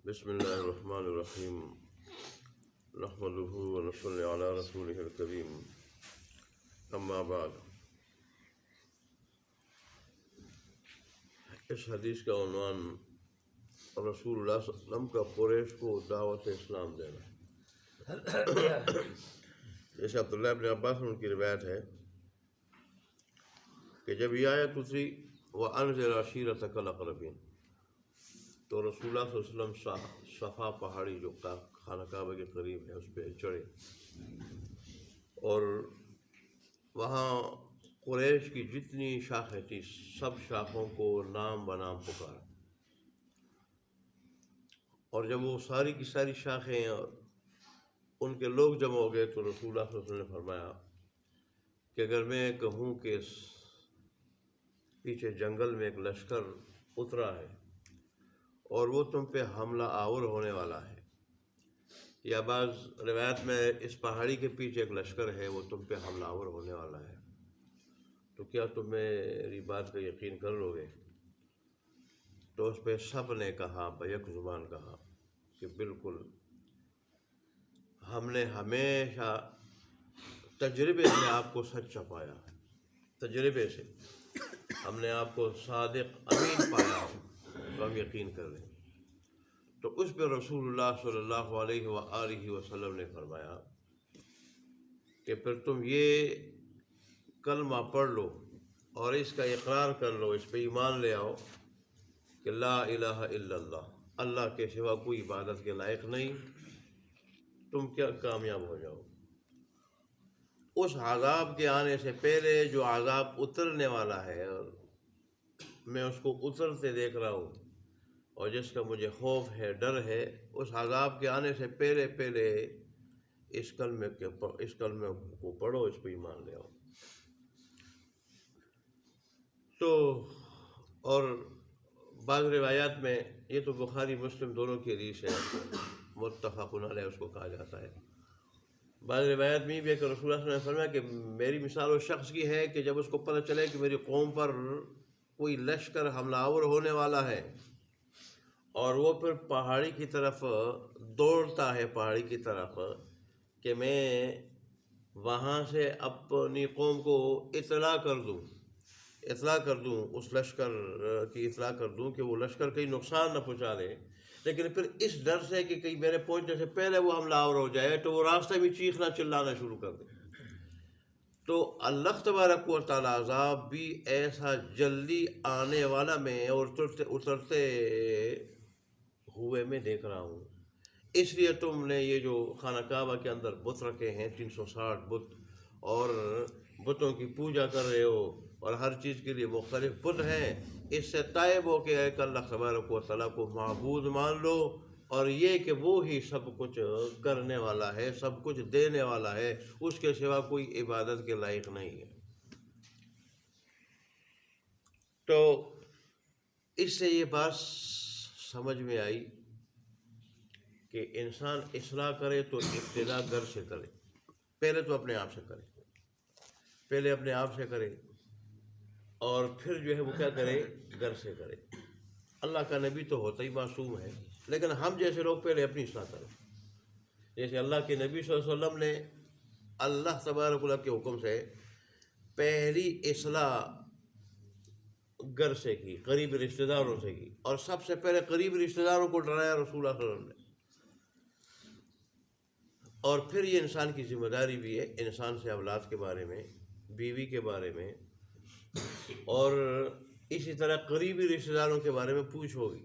بسم الله الرحمن الرحيم نحمده ونصلي على رسوله الكريم اما بعد. اس حدیث کا عنوان رسول اللہ صلی اللہ علیہ وسلم کا قریش کو دعوت اسلام دینا. جیسے عبداللہ ابن عباس ان کی روایت ہے کہ جب یہ آیت اتری وَأَنذِرْ عَشِيرَتَكَ الْأَقْرَبِينَ تو رسول اللہ صلی اللہ علیہ وسلم صفا پہاڑی جو خانہ کعبہ کے قریب ہے اس پہ چڑھے اور وہاں قریش کی جتنی شاخیں تھیں سب شاخوں کو نام بنام پکارا. اور جب وہ ساری کی ساری شاخیں اور ان کے لوگ جمع ہو گئے تو رسول اللہ صلی اللہ علیہ وسلم نے فرمایا کہ اگر میں کہوں کہ پیچھے جنگل میں ایک لشکر اترا ہے اور وہ تم پہ حملہ آور ہونے والا ہے، یا بعض روایت میں اس پہاڑی کے پیچھے ایک لشکر ہے وہ تم پہ حملہ آور ہونے والا ہے، تو کیا تم میری بات کا یقین کر لو گے؟ تو اس پہ سب نے کہا، بیک زبان کہا کہ بالکل. ہم نے ہمیشہ تجربے سے آپ کو سچا پایا، تجربے سے ہم نے آپ کو صادق امین پایا تو ہم یقین کر لیں. تو اس پہ رسول اللہ صلی اللہ علیہ وآلہ وسلم نے فرمایا کہ پھر تم یہ کلمہ پڑھ لو اور اس کا اقرار کر لو، اس پہ ایمان لے آؤ کہ لا الہ الا اللہ، اللہ کے سوا کوئی عبادت کے لائق نہیں، تم کیا کامیاب ہو جاؤ. اس عذاب کے آنے سے پہلے جو عذاب اترنے والا ہے اور میں اس کو اترتے دیکھ رہا ہوں اور جس کا مجھے خوف ہے، ڈر ہے، اس عذاب کے آنے سے پہلے اس کلمے کو پڑھو، اس پہ ایمان لے آؤ. تو اور بعض روایات میں، یہ تو بخاری مسلم دونوں کی حدیث ہے، متفق علیہ اس کو کہا جاتا ہے. بعض روایات میں بھی ہے کہ رسول اللہ صلی اللہ علیہ وسلم نے فرمایا کہ میری مثال اس شخص کی ہے کہ جب اس کو پتہ چلے کہ میری قوم پر کوئی لشکر حملہ آور ہونے والا ہے اور وہ پھر پہاڑی کی طرف دوڑتا ہے، پہاڑی کی طرف، کہ میں وہاں سے اپنی قوم کو اطلاع کر دوں اس لشکر کی اطلاع کر دوں کہ وہ لشکر کہیں نقصان نہ پہنچا دے، لیکن پھر اس ڈر سے کہ کہیں میرے پہنچنے سے پہلے وہ حملہ آور ہو جائے تو وہ راستے میں چیخنا چلانا شروع کر دے. تو اللہ تبارک و تعالیٰ عذاب بھی ایسا جلدی آنے والا میں اور اترتے ہوئے میں دیکھ رہا ہوں. اس لیے تم نے یہ جو خانہ کعبہ کے اندر بت رکھے ہیں 360 بت، اور بتوں کی پوجا کر رہے ہو اور ہر چیز کے لیے مختلف بت ہیں، اس سے طائب ہو کہ ایک اللہ تبارک و تعالیٰ کو معبود مان لو، اور یہ کہ وہ ہی سب کچھ کرنے والا ہے، سب کچھ دینے والا ہے، اس کے سوا کوئی عبادت کے لائق نہیں ہے. تو اس سے یہ بات سمجھ میں آئی کہ انسان اصلاح کرے تو ابتدا گھر سے کرے، پہلے تو اپنے آپ سے کرے اور پھر جو ہے وہ کیا کرے، گھر سے کرے. اللہ کا نبی تو ہوتا ہی معصوم ہے، لیکن ہم جیسے لوگ پہلے اپنی اصلاح کریں. جیسے اللہ کے نبی صلی اللہ علیہ وسلم نے اللہ تبارک و تعالیٰ کے حکم سے پہلی اصلاح گھر سے کی، قریب رشتہ داروں سے کی، اور سب سے پہلے قریب رشتہ داروں کو ڈرایا رسول اللہ صلی اللہ علیہ وسلم نے. اور پھر یہ انسان کی ذمہ داری بھی ہے، انسان سے اولاد کے بارے میں، بیوی کے بارے میں، اور اسی طرح قریبی رشتہ داروں کے بارے میں پوچھ ہوگی.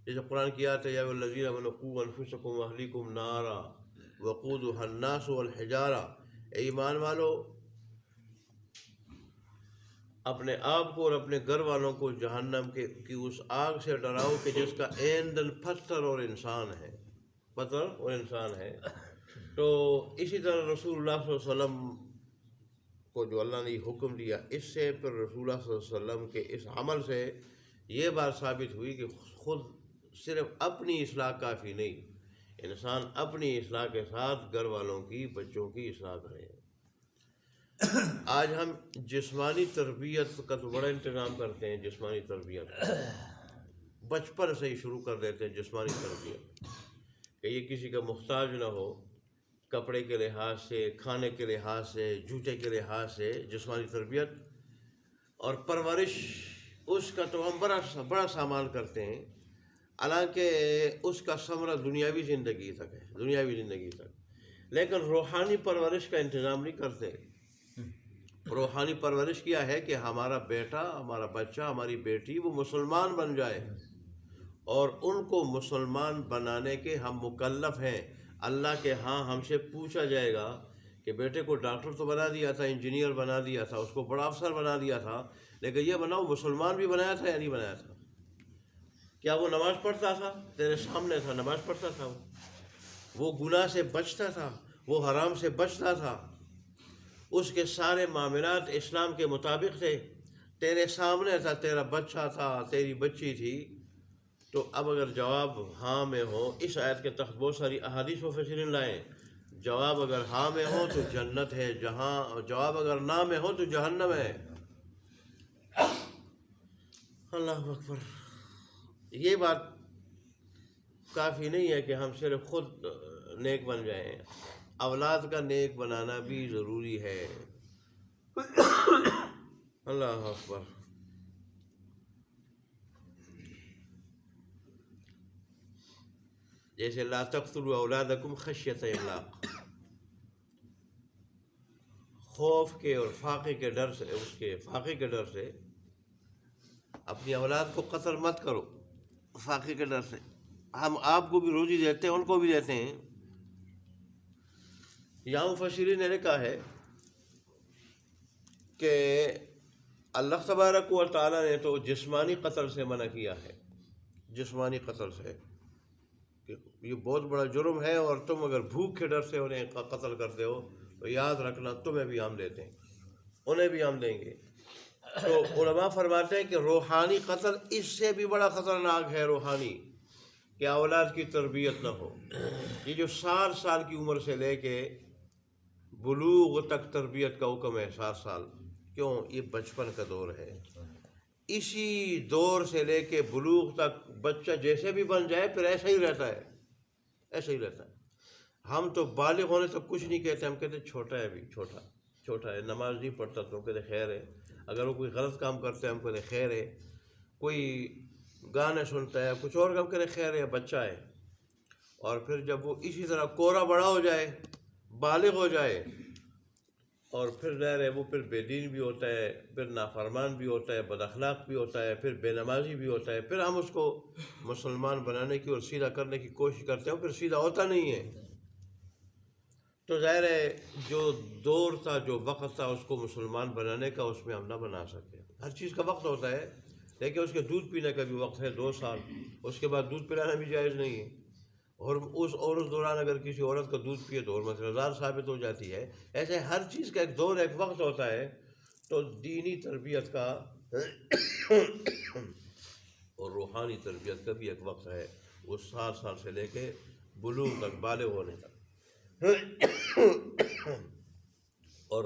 جیسے قرآن کی آیت ہے یا ایھا الذین آمنوا قوا انفسکم واہلیکم نارا وقودھا الناس والحجارہ، اے ایمان والو اپنے آپ کو اور اپنے گھر والوں کو جہنم کی اس آگ سے ڈراؤ کہ جس کا ایندھن پتھر اور انسان ہے. تو اسی طرح رسول اللہ صلی اللہ علیہ وسلم کو جو اللہ نے حکم دیا، اس سے پھر رسول اللہ صلی اللہ علیہ وسلم کے اس عمل سے یہ بات ثابت ہوئی کہ خود صرف اپنی اصلاح کافی نہیں، انسان اپنی اصلاح کے ساتھ گھر والوں کی، بچوں کی اصلاح کرے. آج ہم جسمانی تربیت کا تو بڑا انتظام کرتے ہیں، جسمانی تربیت بچپن سے ہی شروع کر دیتے ہیں جسمانی تربیت، کہ یہ کسی کا محتاج نہ ہو، کپڑے کے لحاظ سے، کھانے کے لحاظ سے، جوتے کے لحاظ سے جسمانی تربیت اور پرورش اس کا تو ہم بڑا سامان کرتے ہیں، حالانکہ اس کا ثمرہ دنیاوی زندگی تک ہے، دنیاوی زندگی تک، لیکن روحانی پرورش کا انتظام نہیں کرتے۔ روحانی پرورش کیا ہے کہ ہمارا بیٹا، ہمارا بچہ، ہماری بیٹی وہ مسلمان بن جائے، اور ان کو مسلمان بنانے کے ہم مکلف ہیں۔ اللہ کے ہاں ہم سے پوچھا جائے گا کہ بیٹے کو ڈاکٹر تو بنا دیا تھا، انجینئر بنا دیا تھا، اس کو بڑا افسر بنا دیا تھا، لیکن یہ بناؤ مسلمان بھی بنایا تھا یا نہیں بنایا تھا؟ کیا وہ نماز پڑھتا تھا؟ تیرے سامنے تھا، نماز پڑھتا تھا، وہ گناہ سے بچتا تھا، وہ حرام سے بچتا تھا، اس کے سارے معاملات اسلام کے مطابق تھے، تیرے سامنے تھا، تیرا بچہ تھا، تیری بچی تھی۔ تو اب اگر جواب ہاں میں ہو، اس آیت کے تحت بہت ساری احادیث و فسرین لائیں، جواب اگر ہاں میں ہو تو جنت ہے، جواب اگر نہ میں ہو تو جہنم ہے۔ اللہ اکبر۔ یہ بات کافی نہیں ہے کہ ہم صرف خود نیک بن جائیں، اولاد کا نیک بنانا بھی ضروری ہے۔ اللہ اکبر۔ جیسے لا تقتلوا اولادکم خشیۃ املاق، خوف کے اور فاقے کے ڈر سے، اس کے فاقے کے ڈر سے اپنی اولاد کو قتل مت کرو، فاقے کے ڈر سے۔ ہم آپ کو بھی روزی دیتے ہیں، ان کو بھی دیتے ہیں۔ یہاں مفسرین نے لکھا ہے کہ اللہ تبارک و تعالیٰ نے تو جسمانی قتل سے منع کیا ہے، جسمانی قتل سے، کہ یہ بہت بڑا جرم ہے، اور تم اگر بھوک کے ڈر سے انہیں قتل کرتے ہو تو یاد رکھنا تمہیں بھی ہم دیتے ہیں، انہیں بھی ہم دیں گے۔ تو علماء فرماتے ہیں کہ روحانی قتل اس سے بھی بڑا خطرناک ہے، روحانی، کہ اولاد کی تربیت نہ ہو۔ یہ جو 7 سال کی عمر سے لے کے بلوغ تک تربیت کا حکم ہے، 7 سال، کیوں؟ یہ بچپن کا دور ہے۔ اسی دور سے لے کے بلوغ تک بچہ جیسے بھی بن جائے پھر ایسا ہی رہتا ہے، ایسا ہی رہتا ہے۔ ہم تو بالغ ہونے تک کچھ نہیں کہتے، ہم کہتے چھوٹا ہے، ابھی چھوٹا ہے، نماز نہیں پڑھتا تو ہم کہتے خیر ہے، اگر وہ کوئی غلط کام کرتے ہیں ہم کہتے خیر ہے، کوئی گانے سنتا ہے، کچھ اور کام کرے خیر ہے، بچہ ہے۔ اور پھر جب وہ اسی طرح کوڑا بڑا ہو جائے، بالغ ہو جائے، اور پھر ظاہر ہے وہ پھر بے دین بھی ہوتا ہے، پھر نافرمان بھی ہوتا ہے، بد اخلاق بھی ہوتا ہے، پھر بے نمازی بھی ہوتا ہے، پھر ہم اس کو مسلمان بنانے کی اور سیدھا کرنے کی کوشش کرتے ہیں، پھر سیدھا ہوتا نہیں ہے۔ تو ظاہر ہے جو دور تھا، جو وقت تھا اس کو مسلمان بنانے کا، اس میں ہم نہ بنا سکے۔ ہر چیز کا وقت ہوتا ہے، لیکن اس کے دودھ پینے کا بھی وقت ہے، 2 سال، اس کے بعد دودھ پلانا بھی جائز نہیں ہے، اور اس دوران اگر کسی عورت کا دودھ پیے تو حرمت رضاعت ثابت ہو جاتی ہے۔ ایسے ہر چیز کا ایک دور، ایک وقت ہوتا ہے۔ تو دینی تربیت کا اور روحانی تربیت کا بھی ایک وقت ہے، وہ 7 سال سے لے کے بلوغ تک، بالغ ہونے تک۔ اور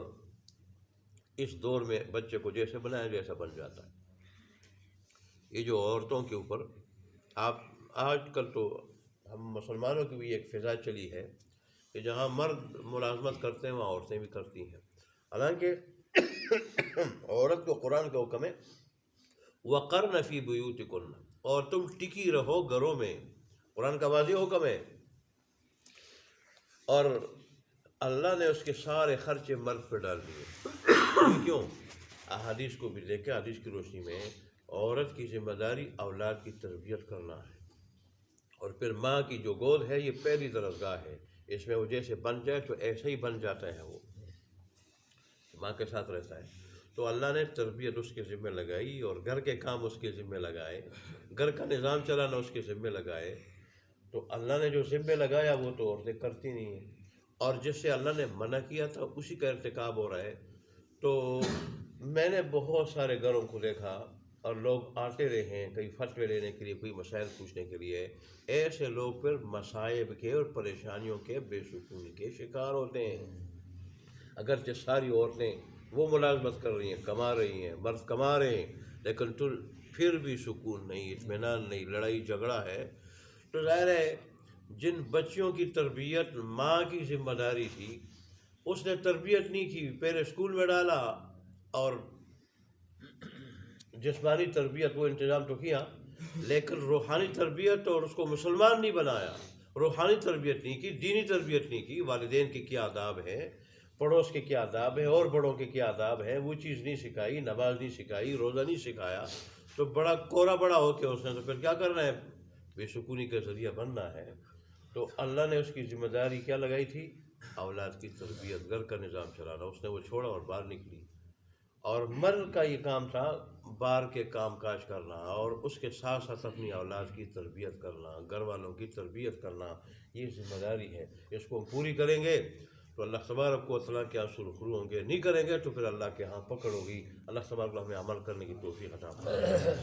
اس دور میں بچے کو جیسے بنایا جیسا بن جاتا ہے۔ یہ جو عورتوں کے اوپر آج کل تو ہم مسلمانوں کی بھی ایک فضا چلی ہے کہ جہاں مرد ملازمت کرتے ہیں وہاں عورتیں بھی کرتی ہیں، حالانکہ عورت کو قرآن کا حکم ہے وَقَرْنَ فِي بُيُوتِكُنَّ، اور تم ٹکی رہو گھروں میں، قرآن کا واضح حکم ہے۔ اور اللہ نے اس کے سارے خرچے مرد پہ ڈال دیے۔ کیوں؟ احادیث کو بھی دیکھیں، حدیث کی روشنی میں عورت کی ذمہ داری اولاد کی تربیت کرنا ہے، اور پھر ماں کی جو گود ہے یہ پہلی درسگاہ ہے، اس میں وہ جیسے بن جائے تو ایسے ہی بن جاتا ہے، وہ ماں کے ساتھ رہتا ہے۔ تو اللہ نے تربیت اس کے ذمہ لگائی، اور گھر کے کام اس کے ذمہ لگائے، گھر کا نظام چلانا اس کے ذمہ لگائے۔ تو اللہ نے جو ذمہ لگایا وہ تو عورتیں کرتی نہیں ہیں، اور جس سے اللہ نے منع کیا تھا اسی کا ارتکاب ہو رہا ہے۔ تو میں نے بہت سارے گھروں کو دیکھا، اور لوگ آتے رہے ہیں کئی فتوے لینے کے لیے، کوئی مسائل پوچھنے کے لیے، ایسے لوگ پھر مصائب کے اور پریشانیوں کے، بے سکونی کے شکار ہوتے ہیں۔ اگرچہ ساری عورتیں وہ ملازمت کر رہی ہیں، کما رہی ہیں، مرد کما رہے ہیں، لیکن پھر پھر بھی سکون نہیں، اطمینان نہیں، لڑائی جھگڑا ہے، تو ظاہر ہے جن بچیوں کی تربیت ماں کی ذمہ داری تھی اس نے تربیت نہیں کی، پہلے اسکول میں ڈالا اور جسمانی تربیت وہ انتظام تو کیا لیکن روحانی تربیت اور اس کو مسلمان نہیں بنایا، روحانی تربیت نہیں کی، دینی تربیت نہیں کی، والدین کے کیا آداب ہیں، پڑوس کے کیا آداب ہیں، اور بڑوں کے کیا آداب ہیں، وہ چیز نہیں سکھائی، نماز نہیں سکھائی، روزہ نہیں سکھایا، تو بڑا کورا بڑا ہو کے اس نے تو پھر کیا کرنا ہے، بے سکونی کا ذریعہ بننا ہے۔ تو اللہ نے اس کی ذمہ داری کیا لگائی تھی؟ اولاد کی تربیت، گھر کا نظام چلانا، اس نے وہ چھوڑا اور باہر نکلی۔ اور مرد کا یہ کام تھا باہر کے کام کاج کرنا اور اس کے ساتھ ساتھ اپنی اولاد کی تربیت کرنا، گھر والوں کی تربیت کرنا، یہ ذمہ داری ہے۔ اس کو ہم پوری کریں گے تو اللہ تبارک و تعالیٰ کے یہاں سرخرو ہوں گے، نہیں کریں گے تو پھر اللہ کے ہاں پکڑ ہوگی۔ اللہ تبارک و تعالیٰ ہمیں عمل کرنے کی توفیق عطا فرمائے۔